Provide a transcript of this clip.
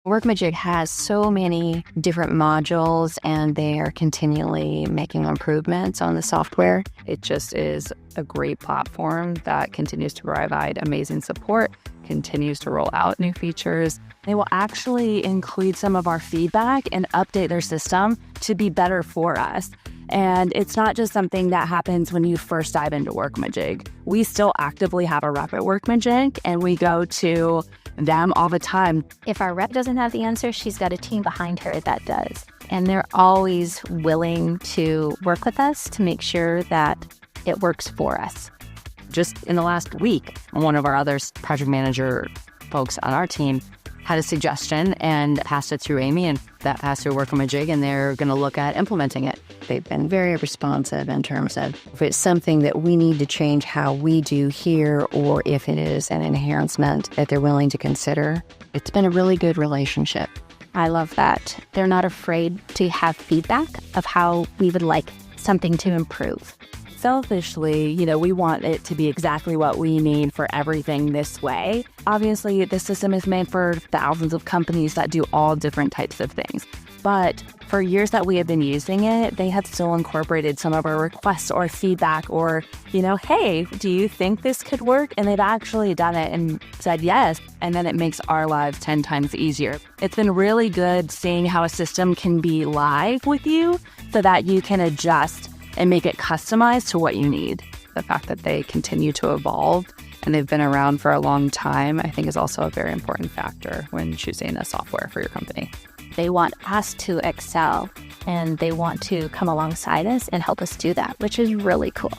Workamajig has so many different modules, and they are continually making improvements on the software. It just is a great platform that continues to provide amazing support, continues to roll out new features. They will actually include some of our feedback and update their system to be better for us. And it's not just something that happens when you first dive into Workamajig. We still actively have a rep at Workamajig, and we go to them all the time. If our rep doesn't have the answer, she's got a team behind her that does. And they're always willing to work with us to make sure that it works for us. Just in the last week, one of our other project manager folks on our team had a suggestion and passed it through Amy, and that passed through Workamajig, and they're going to look at implementing it. They've been very responsive in terms of if it's something that we need to change how we do here, or if it is an enhancement that they're willing to consider. It's been a really good relationship. I love that. They're not afraid to have feedback of how we would like something to improve. Selfishly, we want it to be exactly what we need for everything this way. Obviously, this system is made for thousands of companies that do all different types of things. But for years that we have been using it, they have still incorporated some of our requests or feedback or, hey, do you think this could work? And they've actually done it and said yes. And then it makes our lives 10 times easier. It's been really good seeing how a system can be live with you so that you can adjust and make it customized to what you need. The fact that they continue to evolve and they've been around for a long time, I think is also a very important factor when choosing a software for your company. They want us to excel, and they want to come alongside us and help us do that, which is really cool.